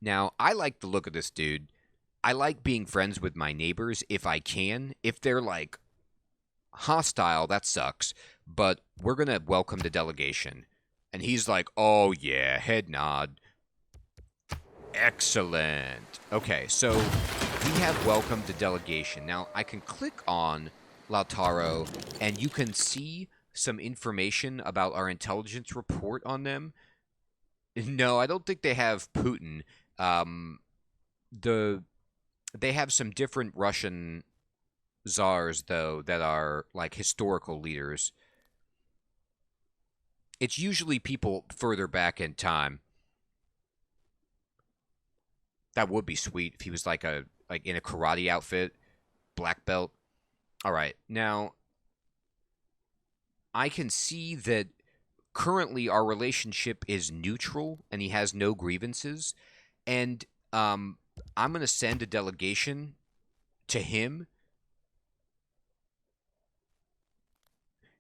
Now, I like the look of this dude. I like being friends with my neighbors if I can. If they're like hostile, that sucks. But we're going to welcome the delegation. And he's like, oh yeah, head nod. Excellent. Okay, so we have welcomed the delegation. Now, I can click on Lautaro, and you can see some information about our intelligence report on them. No, I don't think they have Putin. Um, the They have some different Russian czars, though, that are like historical leaders. It's usually people further back in time. That would be sweet if he was like in a karate outfit, black belt. All right, now I can see that currently our relationship is neutral, and he has no grievances. And I'm gonna send a delegation to him.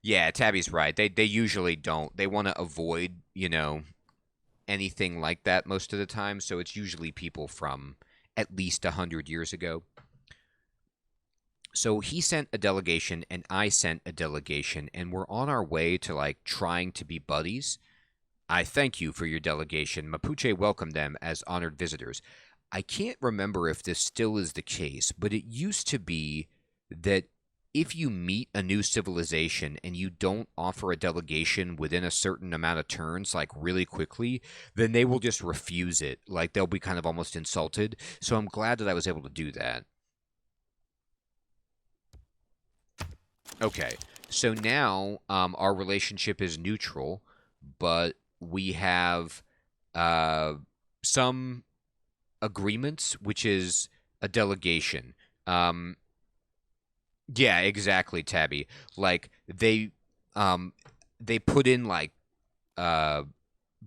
Yeah, Tabby's right. They usually don't. They want to avoid, anything like that most of the time. So it's usually people from at least 100 years ago. So he sent a delegation, and I sent a delegation, and we're on our way to like trying to be buddies. I thank you for your delegation. Mapuche welcomed them as honored visitors. I can't remember if this still is the case, but it used to be that if you meet a new civilization and you don't offer a delegation within a certain amount of turns, like really quickly, then they will just refuse it. Like they'll be kind of almost insulted. So I'm glad that I was able to do that. Okay, so now our relationship is neutral, but we have uh, some agreements, which is a delegation. Um, yeah, exactly, Tabby. Like um, they put in like uh,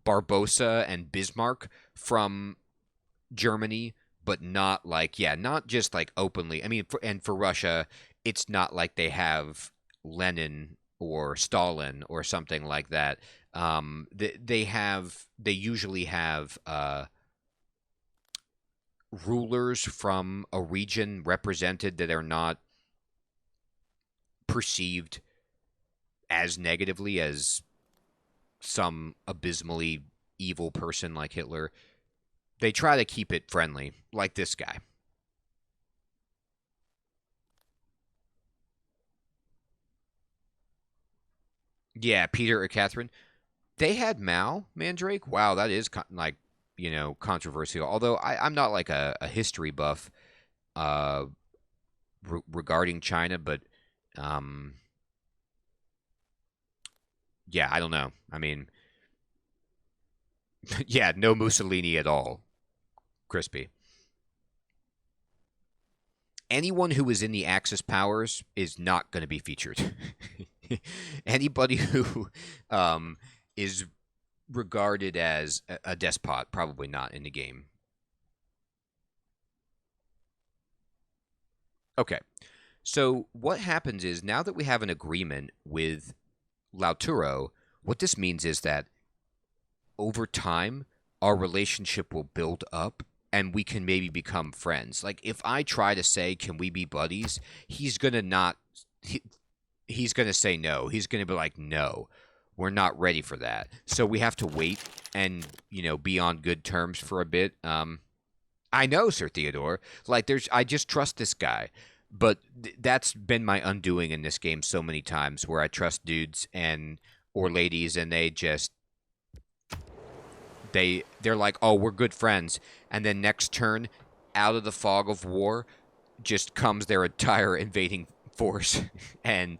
Barbosa and Bismarck from Germany, but not like not just like openly. I mean, for Russia, it's not like they have Lenin or Stalin or something like that. They usually have rulers from a region represented that are not perceived as negatively as some abysmally evil person like Hitler. They try to keep it friendly, like this guy. Yeah, Peter or Catherine. They had Mao, Mandrake. Wow, that is like controversial. Although I'm not like a history buff uh, regarding China, but um, yeah, I don't know. I mean, yeah, no Mussolini at all. Crispy. Anyone who is in the Axis powers is not going to be featured. Anybody who um, is regarded as a despot, probably not in the game. Okay, so what happens is now that we have an agreement with Lautaro, what this means is that over time, our relationship will build up and we can maybe become friends. Like if I try to say, "Can we be buddies?" He's going to not he, he's going to say no. He's going to be like, "No. We're not ready for that." So we have to wait and, be on good terms for a bit. I know, Sir Theodore. Like I just trust this guy. But that's been my undoing in this game so many times where I trust dudes and or ladies and they're like, "Oh, we're good friends." And then next turn, out of the fog of war, just comes their entire invading force and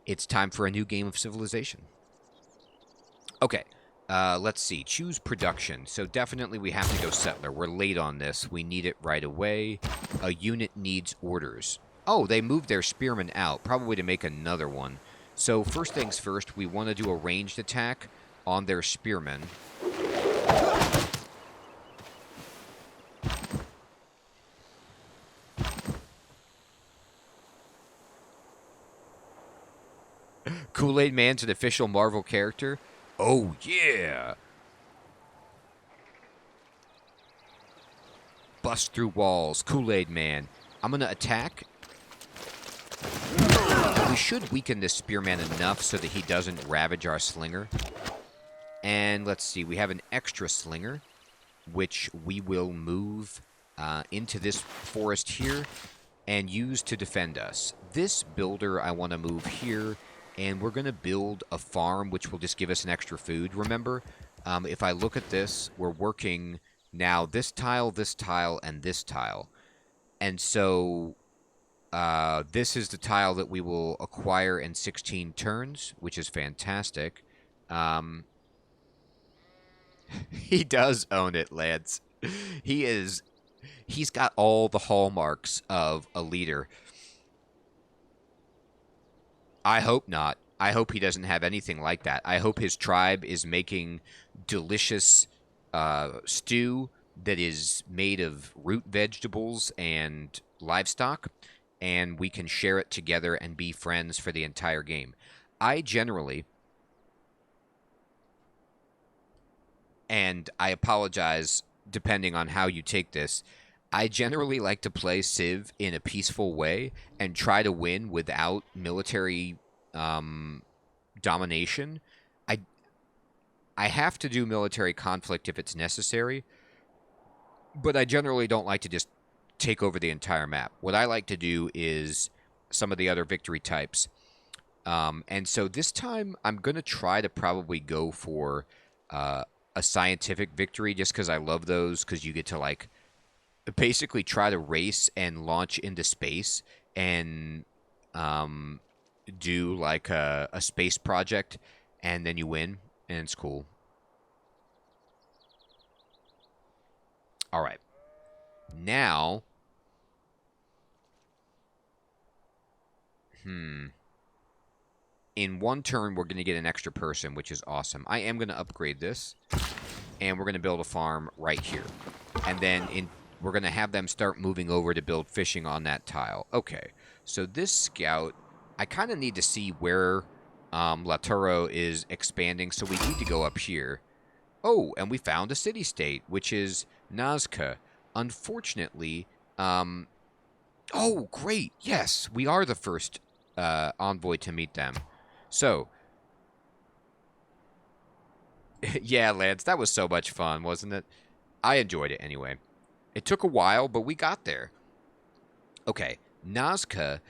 it's time for a new game of Civilization. Okay. Let's see. Choose production. So definitely we have to go settler. We're late on this. We need it right away. A unit needs orders. Oh, they moved their spearmen out, probably to make another one. So first things first, we want to do a ranged attack on their spearmen. Kool-Aid Man's an official Marvel character. Oh, yeah. Bust through walls. Kool-Aid Man. I'm going to attack. We should weaken this spearman enough so that he doesn't ravage our slinger. And let's see. We have an extra slinger, which we will move into this forest here and use to defend us. This builder I want to move here, and we're going to build a farm, which will just give us an extra food. Remember, if I look at this, we're working now this tile, and this tile. And so this is the tile that we will acquire in 16 turns, which is fantastic. He does own it, Lance. He's got all the hallmarks of a leader. I hope not. I hope he doesn't have anything like that. I hope his tribe is making delicious stew that is made of root vegetables and livestock, and we can share it together and be friends for the entire game. I generally, and I apologize depending on how you take this, I generally like to play Civ in a peaceful way and try to win without military domination. I have to do military conflict if it's necessary, but I generally don't like to just take over the entire map. What I like to do is some of the other victory types. And so this time I'm going to try to probably go for a scientific victory just because I love those, because you get to like basically try to race and launch into space and do like a space project, and then you win, and it's cool. All right. Now, in one turn, we're going to get an extra person, which is awesome. I am going to upgrade this, and we're going to build a farm right here. And then we're going to have them start moving over to build fishing on that tile. Okay, so this scout, I kind of need to see where Lautaro is expanding, so we need to go up here. Oh, and we found a city-state, which is Nazca. Unfortunately, oh, great, yes, we are the first envoy to meet them. So, yeah, Lance, that was so much fun, wasn't it? I enjoyed it anyway. It took a while, but we got there. Okay, Nazca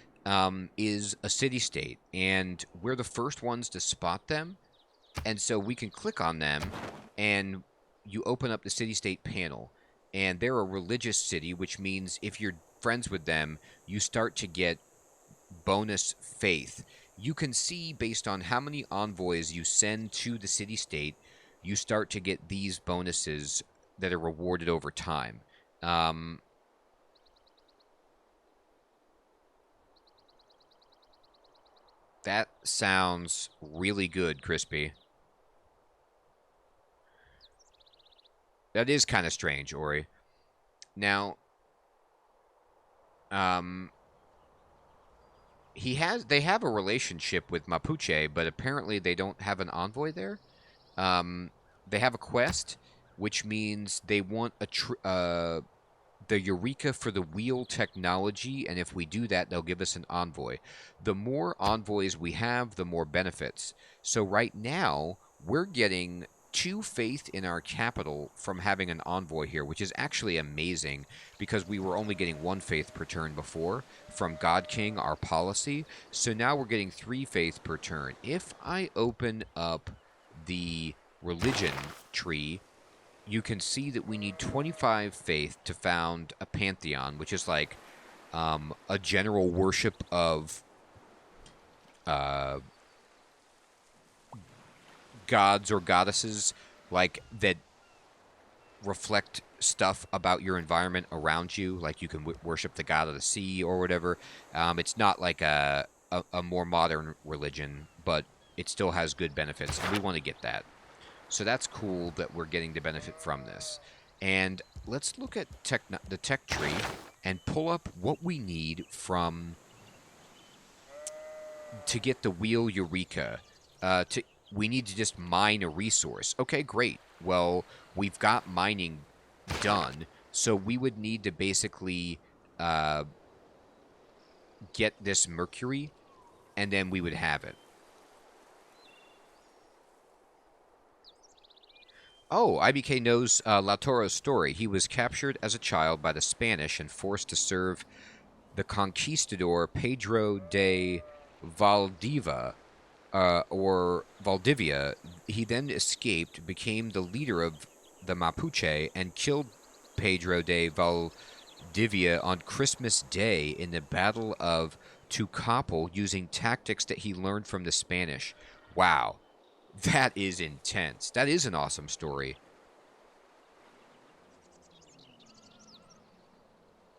is a city-state, and we're the first ones to spot them. And so we can click on them, and you open up the city-state panel. And they're a religious city, which means if you're friends with them, you start to get bonus faith. You can see, based on how many envoys you send to the city-state, you start to get these bonuses that are rewarded over time. That sounds really good, Crispy. That is kind of strange, Ori. Now, they have a relationship with Mapuche, but apparently they don't have an envoy there. They have a quest, which means they want the Eureka for the wheel technology, and if we do that, they'll give us an envoy. The more envoys we have, the more benefits. So right now, we're getting 2 faith in our capital from having an envoy here, which is actually amazing because we were only getting 1 faith per turn before from God King, our policy. So now we're getting 3 faith per turn. If I open up the religion tree, you can see that we need 25 faith to found a Pantheon, which is like a general worship of gods or goddesses, like that reflect stuff about your environment around you. Like you can worship the god of the sea or whatever. It's not like a more modern religion, but it still has good benefits, and we want to get that. So that's cool that we're getting the benefit from this. And let's look at the tech tree and pull up what we need to get the wheel Eureka. We need to just mine a resource. Okay, great. Well, we've got mining done. So we would need to basically get this Mercury, and then we would have it. Oh, IBK knows Lautoro's story. He was captured as a child by the Spanish and forced to serve the conquistador Pedro de Valdivia, or Valdivia. He then escaped, became the leader of the Mapuche, and killed Pedro de Valdivia on Christmas Day in the Battle of Tucapel using tactics that he learned from the Spanish. Wow. That is intense. That is an awesome story.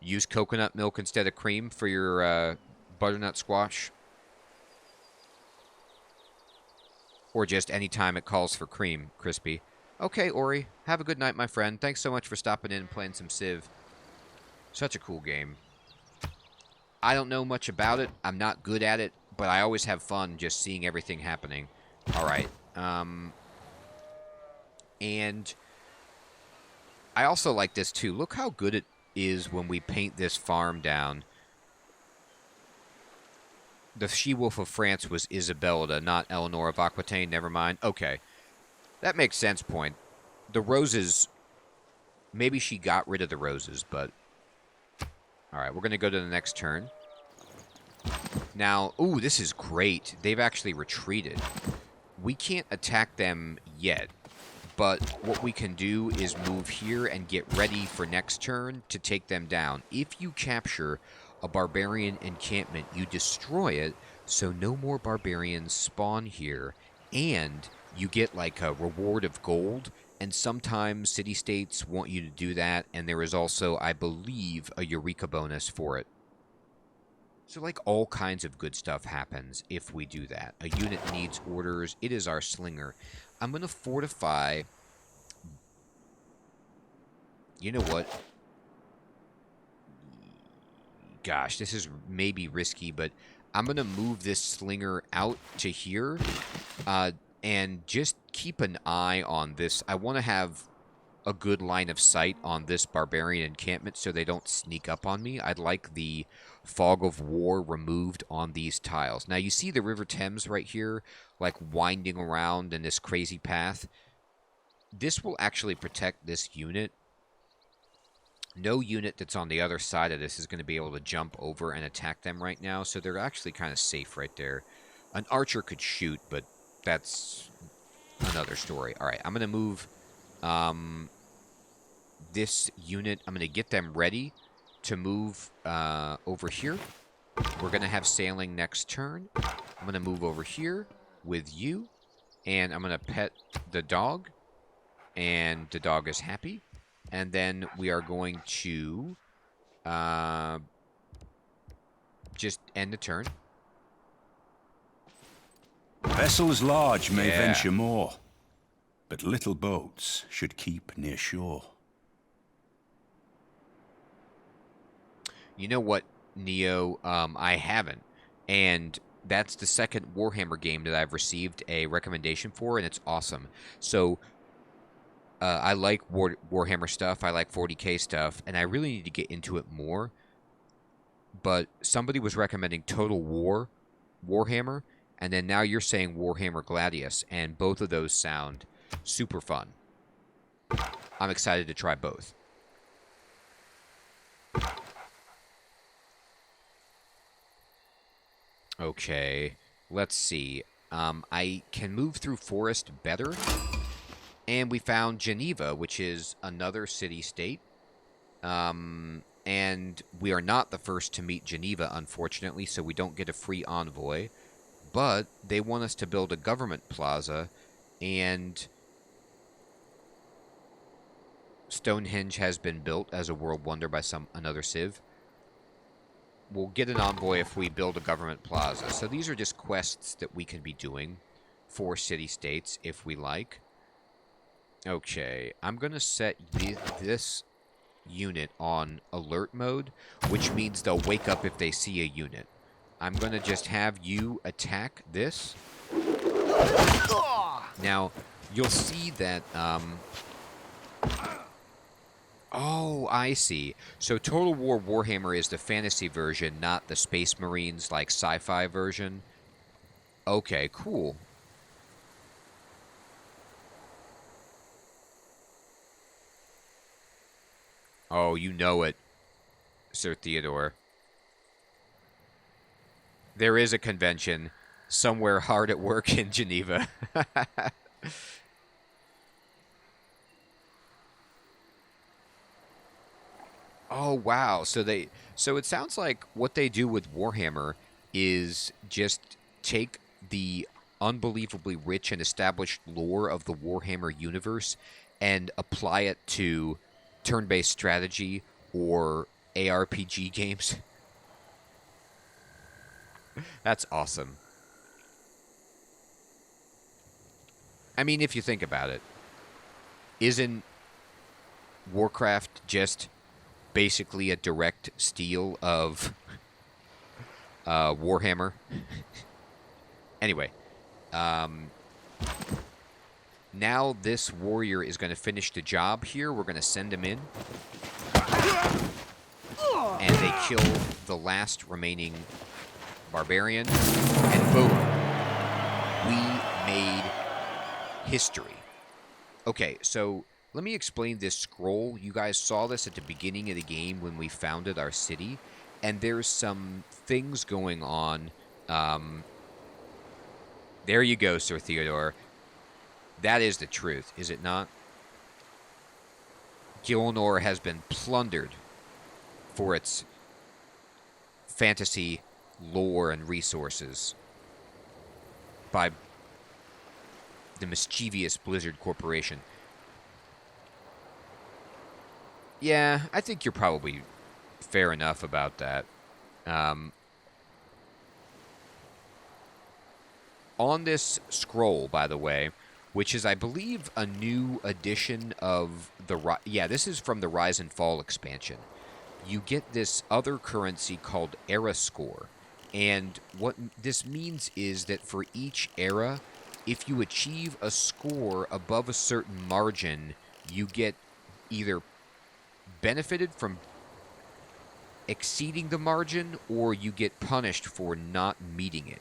Use coconut milk instead of cream for your butternut squash. Or just any time it calls for cream, Crispy. Okay, Ori. Have a good night, my friend. Thanks so much for stopping in and playing some Civ. Such a cool game. I don't know much about it. I'm not good at it, but I always have fun just seeing everything happening. Alright. And I also like this too. Look how good it is when we paint this farm down. The she-wolf of France was Isabella, not Eleanor of Aquitaine. Never mind. Okay. That makes sense, point. The roses... Maybe she got rid of the roses, but... Alright, we're going to go to the next turn. Now, ooh, this is great. They've actually retreated. We can't attack them yet, but what we can do is move here and get ready for next turn to take them down. If you capture a barbarian encampment, you destroy it, so no more barbarians spawn here, and you get like a reward of gold, and sometimes city-states want you to do that, and there is also, I believe, a Eureka bonus for it. So, like, all kinds of good stuff happens if we do that. A unit needs orders. It is our slinger. I'm going to fortify... You know what? Gosh, this is maybe risky, but I'm going to move this slinger out to here. And just keep an eye on this. I want to have a good line of sight on this barbarian encampment so they don't sneak up on me. I'd like the fog of war removed on these tiles. Now, you see the River Thames right here, like winding around in this crazy path. This will actually protect this unit. No unit that's on the other side of this is going to be able to jump over and attack them right now, so they're actually kind of safe right there. An archer could shoot, but that's another story. All right, I'm going to move this unit. I'm going to get them ready to move over here. We're going to have sailing next turn. I'm going to move over here with you, and I'm going to pet the dog, and the dog is happy. And then we are going to just end the turn. Vessels large may venture more, but little boats should keep near shore. You know what, Neo? I haven't. And that's the second Warhammer game that I've received a recommendation for, and it's awesome. So, I like Warhammer stuff. I like 40k stuff, and I really need to get into it more. But somebody was recommending Total War Warhammer, and then now you're saying Warhammer Gladius, and both of those sound super fun. I'm excited to try both. Okay, let's see. I can move through forest better. And we found Geneva, which is another city-state. And we are not the first to meet Geneva, unfortunately, so we don't get a free envoy. But they want us to build a government plaza, and Stonehenge has been built as a world wonder by another civ. We'll get an envoy if we build a government plaza. So these are just quests that we can be doing for city-states if we like. Okay, I'm going to set this unit on alert mode, which means they'll wake up if they see a unit. I'm going to just have you attack this. Now, you'll see that Oh, I see. So Total War Warhammer is the fantasy version, not the Space Marines like sci-fi version. Okay, cool. Oh, you know it, Sir Theodore. There is a convention somewhere hard at work in Geneva. Oh, wow. So it sounds like what they do with Warhammer is just take the unbelievably rich and established lore of the Warhammer universe and apply it to turn-based strategy or ARPG games. That's awesome. I mean, if you think about it, isn't Warcraft just basically a direct steal of Warhammer? Anyway, um, now this warrior is going to finish the job here. We're going to send him in, and they kill the last remaining barbarian, and boom, we made history. Okay, so let me explain this scroll. You guys saw this at the beginning of the game when we founded our city, and there's some things going on. There you go, Sir Theodore. That is the truth, is it not? Gilnor has been plundered for its fantasy lore and resources by the mischievous Blizzard Corporation. Yeah, I think you're probably fair enough about that. Um, on this scroll, by the way, which is, I believe, a new edition of the... Yeah, this is from the Rise and Fall expansion. You get this other currency called Era Score. And what this means is that for each era, if you achieve a score above a certain margin, you get either benefited from exceeding the margin or you get punished for not meeting it.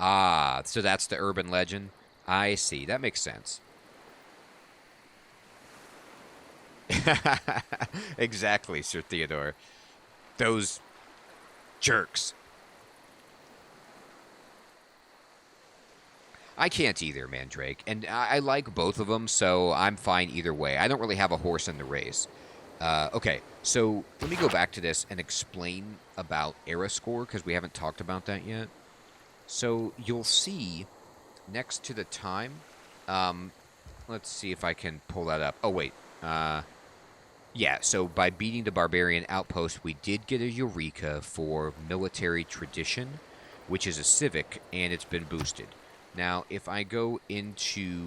Ah, so that's the urban legend? I see. That makes sense. Exactly, Sir Theodore. Those jerks. I can't either, Mandrake. And I like both of them, so I'm fine either way. I don't really have a horse in the race. Okay, so let me go back to this and explain about Era Score, because we haven't talked about that yet. So you'll see next to the time, let's see if I can pull that up. Oh, wait. Yeah, so by beating the Barbarian Outpost, we did get a Eureka for Military Tradition, which is a civic, and it's been boosted. Now, if I go into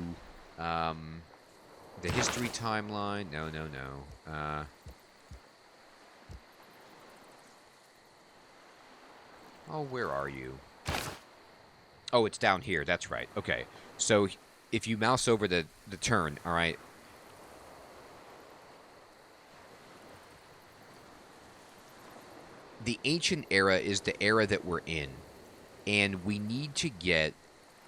the history timeline... No. Oh, where are you? Oh, it's down here. That's right. Okay. So if you mouse over the turn, all right, the ancient era is the era that we're in, and we need to get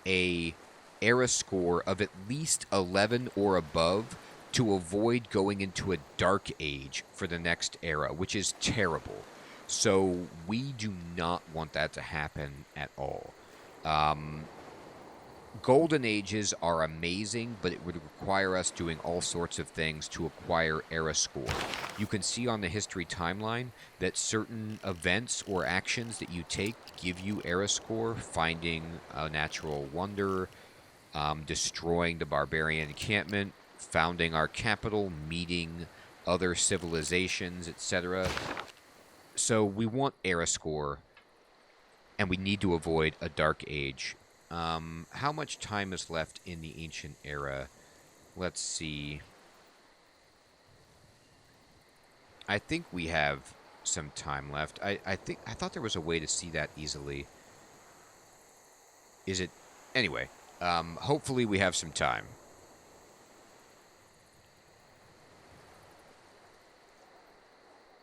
a era score of at least 11 or above to avoid going into a dark age for the next era, which is terrible. So we do not want that to happen at all. Golden Ages are amazing, but it would require us doing all sorts of things to acquire era score. You can see on the history timeline that certain events or actions that you take give you era score, finding a natural wonder, destroying the barbarian encampment, founding our capital, meeting other civilizations, etc. So we want era score, and we need to avoid a dark age. How much time is left in the ancient era? Let's see. I think we have some time left. I thought there was a way to see that easily. Is it? Anyway, Hopefully we have some time.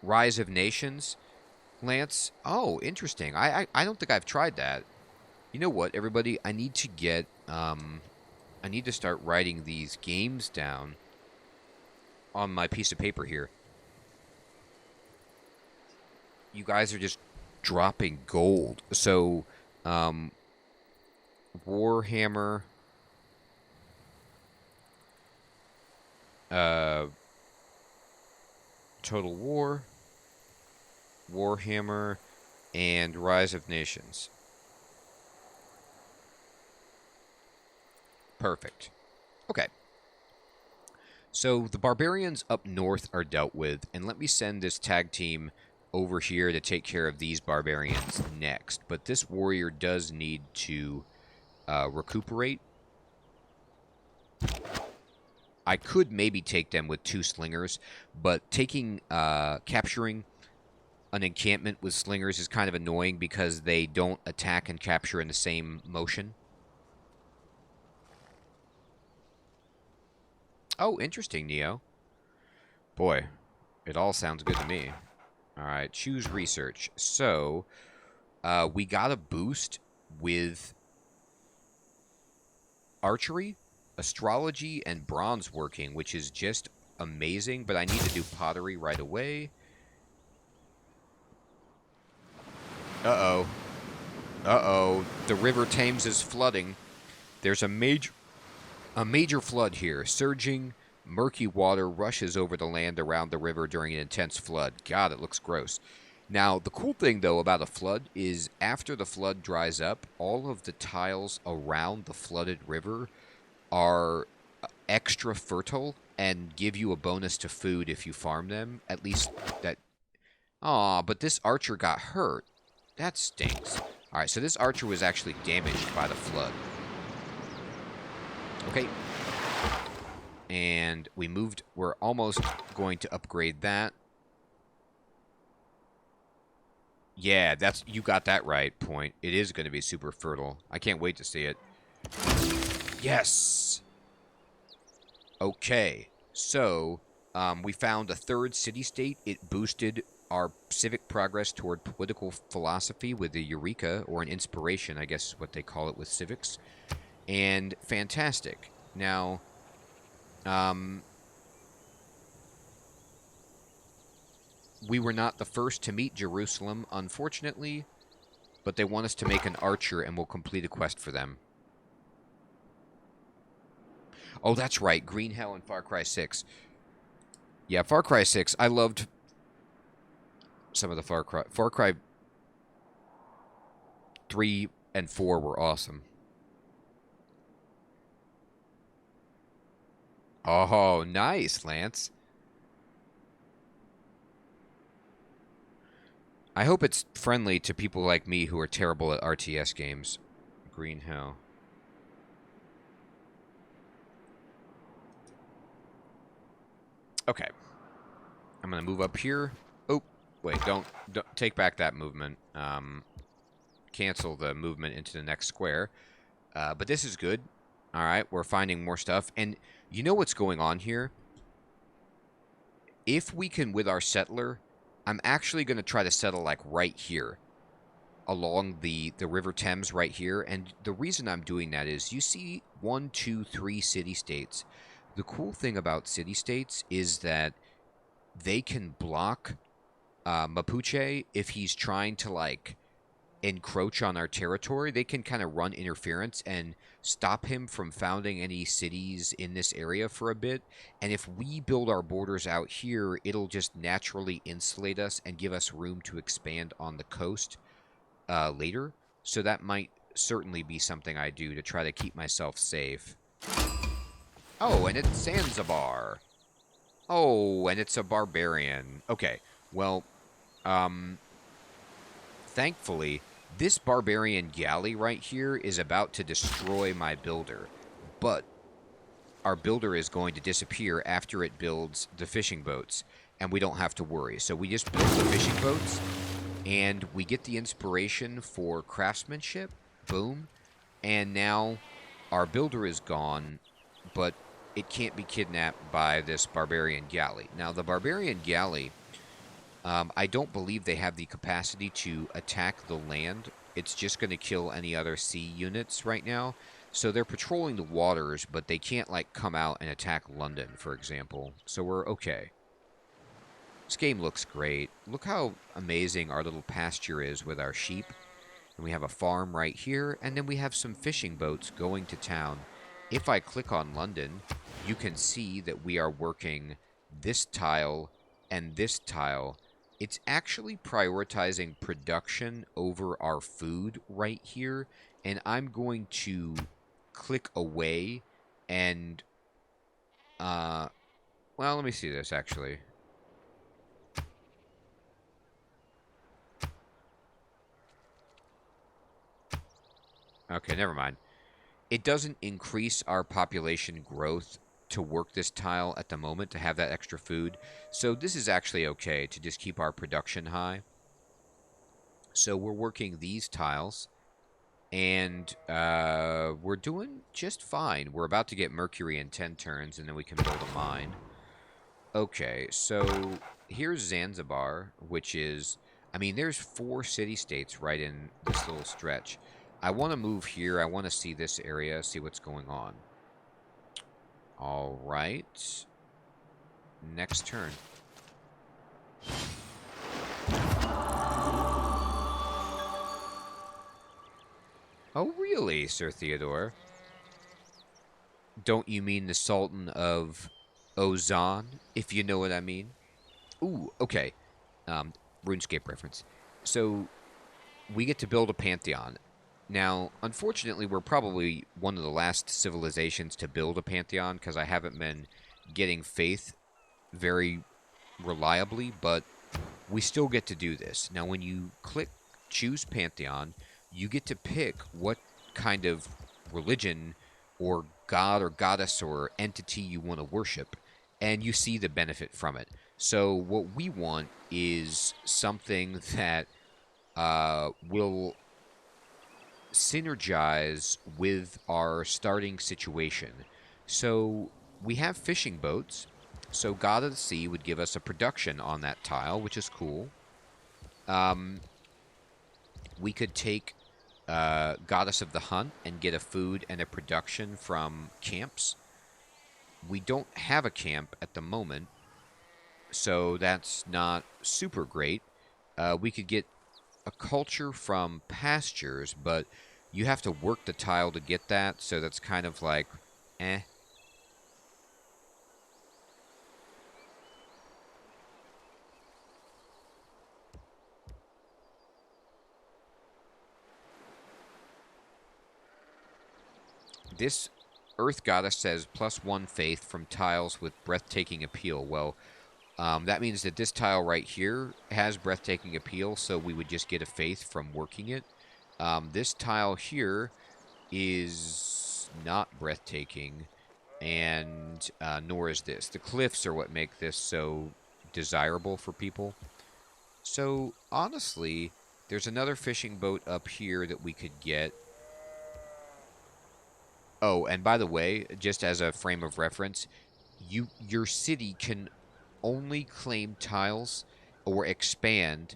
Rise of Nations, Lance. Oh, interesting. I don't think I've tried that. You know what, everybody? I need to get I need to start writing these games down on my piece of paper here. You guys are just dropping gold. So, Warhammer, Total War, Warhammer, and Rise of Nations. Perfect. Okay. So the barbarians up north are dealt with, and let me send this tag team over here to take care of these barbarians next. But this warrior does need to recuperate. I could maybe take them with 2 slingers, but capturing an encampment with slingers is kind of annoying because they don't attack and capture in the same motion. Oh, interesting, Neo. Boy, it all sounds good to me. All right, choose research. So, we got a boost with archery, astrology, and bronze working, which is just amazing, but I need to do pottery right away. Uh-oh. Uh-oh. The River Thames is flooding. There's a major flood here. Surging, murky water rushes over the land around the river during an intense flood. God, it looks gross. Now, the cool thing, though, about a flood is after the flood dries up, all of the tiles around the flooded river are extra fertile and give you a bonus to food if you farm them. At least that... Aw, but this archer got hurt. That stinks. Alright, so this archer was actually damaged by the flood. Okay. And we moved. We're almost going to upgrade that. Yeah, you got that right, Point. It is going to be super fertile. I can't wait to see it. Yes! Okay. So, we found a 3rd city-state. It boosted our civic progress toward political philosophy with a Eureka, or an inspiration, I guess is what they call it with civics. And fantastic. Now, we were not the first to meet Jerusalem, unfortunately, but they want us to make an archer and we'll complete a quest for them. Oh, that's right, Green Hell and Far Cry 6. Yeah, Far Cry 6, I loved some of the Far Cry 3 and 4 were awesome. Oh, nice, Lance. I hope it's friendly to people like me who are terrible at RTS games. Green Hell. Okay. I'm going to move up here. Oh, wait, don't take back that movement. Cancel the movement into the next square. But this is good. All right, we're finding more stuff. And you know what's going on here? If we can, with our settler, I'm actually going to try to settle, like, right here. Along the River Thames right here. And the reason I'm doing that is, you see 1, 2, 3 city-states. The cool thing about city-states is that they can block Mapuche if he's trying to, like, encroach on our territory. They can kind of run interference and stop him from founding any cities in this area for a bit. And if we build our borders out here, it'll just naturally insulate us and give us room to expand on the coast later. So that might certainly be something I do to try to keep myself safe. Oh, and it's Zanzibar. Oh, and it's a barbarian. Okay, well, thankfully, this Barbarian Galley right here is about to destroy my builder. But our builder is going to disappear after it builds the fishing boats. And we don't have to worry. So we just build the fishing boats. And we get the inspiration for craftsmanship. Boom. And now our builder is gone, but it can't be kidnapped by this Barbarian Galley. Now, the Barbarian Galley, I don't believe they have the capacity to attack the land. It's just going to kill any other sea units right now. So they're patrolling the waters, but they can't, like, come out and attack London, for example. So we're okay. This game looks great. Look how amazing our little pasture is with our sheep. And we have a farm right here, and then we have some fishing boats going to town. If I click on London, you can see that we are working this tile and this tile. It's actually prioritizing production over our food right here, and I'm going to click away and, well, let me see this, actually. Okay, never mind. It doesn't increase our population growth to work this tile at the moment to have that extra food. So this is actually okay to just keep our production high. So we're working these tiles, and we're doing just fine. We're about to get Mercury in 10 turns, and then we can build a mine. Okay, so here's Zanzibar, which is... I mean, there's 4 city-states right in this little stretch. I want to move here. I want to see this area, see what's going on. All right. Next turn. Oh, really, Sir Theodore? Don't you mean the Sultan of Ozan, if you know what I mean? Ooh, okay. RuneScape reference. So, we get to build a Pantheon. Now, unfortunately, we're probably one of the last civilizations to build a Pantheon, because I haven't been getting faith very reliably, but we still get to do this. Now, when you click choose Pantheon, you get to pick what kind of religion or god or goddess or entity you want to worship, and you see the benefit from it. So what we want is something that will synergize with our starting situation. So we have fishing boats. So God of the Sea would give us a production on that tile, which is cool. We could take Goddess of the Hunt and get a food and a production from camps. We don't have a camp at the moment, so that's not super great. We could get a culture from pastures, but you have to work the tile to get that, so that's kind of like, eh. This Earth Goddess says +1 faith from tiles with breathtaking appeal. Well, that means that this tile right here has breathtaking appeal, so we would just get a faith from working it. This tile here is not breathtaking, and nor is this. The cliffs are what make this so desirable for people. So, honestly, there's another fishing boat up here that we could get. Oh, and by the way, just as a frame of reference, your city can only claim tiles or expand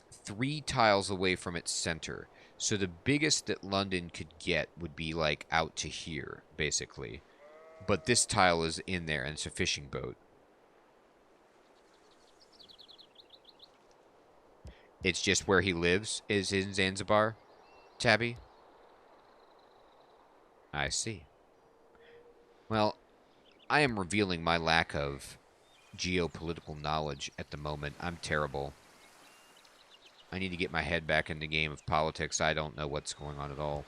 3 tiles away from its center. So the biggest that London could get would be like out to here, basically. But this tile is in there, and it's a fishing boat. It's just where he lives is in Zanzibar, Tabby? I see. Well, I am revealing my lack of geopolitical knowledge at the moment. I'm terrible. I need to get my head back in the game of politics. I don't know what's going on at all.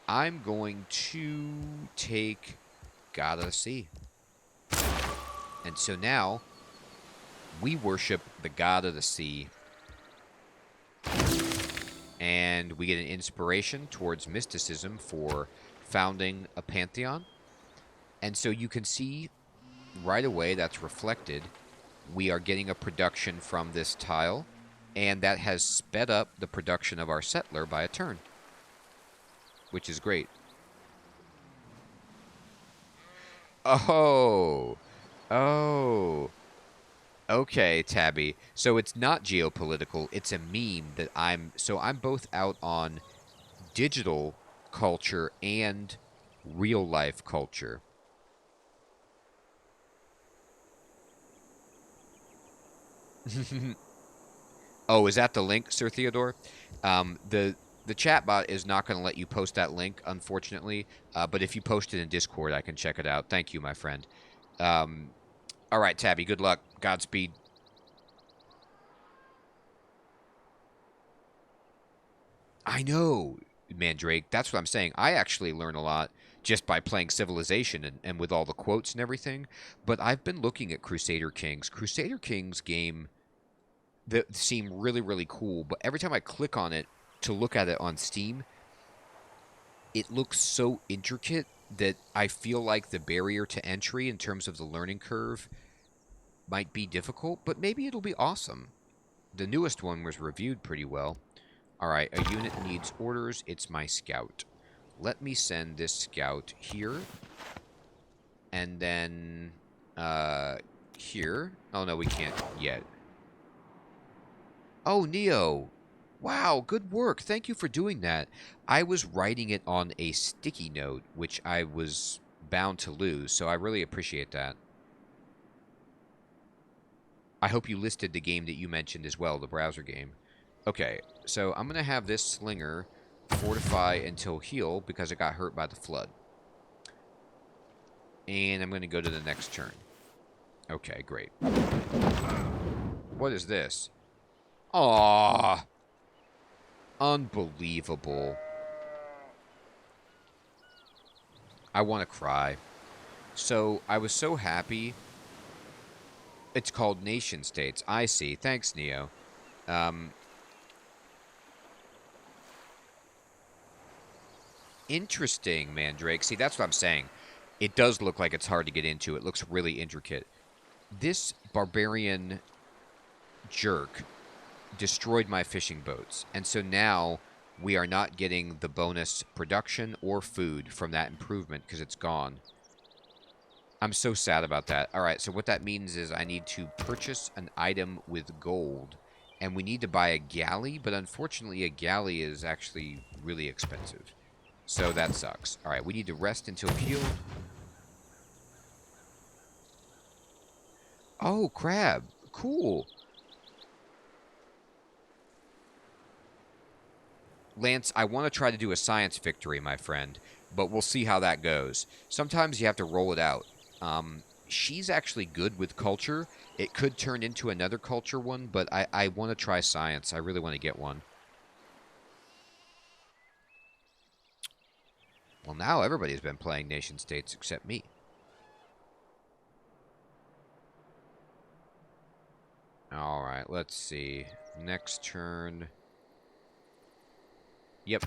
I'm going to take God of the Sea. And so now, we worship the God of the Sea. And we get an inspiration towards mysticism for founding a pantheon. And so you can see right away that's reflected. We are getting a production from this tile, and that has sped up the production of our settler by a turn, which is great. Oh. Oh. Okay, Tabby. So it's not geopolitical. It's a meme that I'm both out on digital culture and real life culture. Oh, is that the link, Sir Theodore? The chatbot is not going to let you post that link, unfortunately. But if you post it in Discord, I can check it out. Thank you, my friend. Um, all right, Tabby. Good luck. Godspeed. I know, Mandrake. That's what I'm saying. I actually learn a lot just by playing Civilization and with all the quotes and everything. But I've been looking at Crusader Kings. Crusader Kings game that seem really, really cool. But every time I click on it to look at it on Steam, it looks so intricate that I feel like the barrier to entry in terms of the learning curve might be difficult, but maybe it'll be awesome. The newest one was reviewed pretty well. Alright, a unit needs orders. It's my scout. Let me send this scout here. And then, here. Oh, no, we can't yet. Oh, Neo. Wow, good work. Thank you for doing that. I was writing it on a sticky note, which I was bound to lose, so I really appreciate that. I hope you listed the game that you mentioned as well, the browser game. Okay, so I'm going to have this slinger fortify until heal because it got hurt by the flood. And I'm going to go to the next turn. Okay, great. What is this? Aww. Unbelievable. I want to cry. So, I was so happy. It's called Nation States. I see. Thanks, Neo. Interesting, Mandrake. See, that's what I'm saying. It does look like it's hard to get into. It looks really intricate. This barbarian jerk destroyed my fishing boats. And so now we are not getting the bonus production or food from that improvement because it's gone. I'm so sad about that. All right, so what that means is I need to purchase an item with gold. And we need to buy a galley, but unfortunately a galley is actually really expensive. So that sucks. All right, we need to rest until healed. Oh, crab. Cool. Lance, I want to try to do a science victory, my friend, but we'll see how that goes. Sometimes you have to roll it out. She's actually good with culture. It could turn into another culture one, but I want to try science. I really want to get one. Well, now everybody's been playing nation states except me. All right, let's see. Next turn. Yep.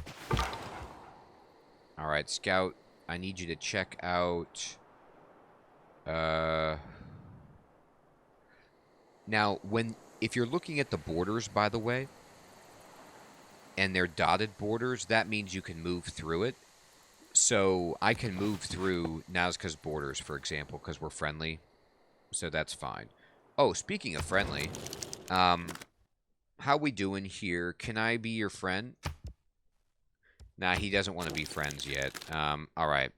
All right, Scout, I need you to check out... Now, if you're looking at the borders, by the way, and they're dotted borders, that means you can move through it. So I can move through Nazca's borders, for example, because we're friendly. So that's fine. Oh, speaking of friendly, how we doing here? Can I be your friend? Nah, he doesn't want to be friends yet. All right.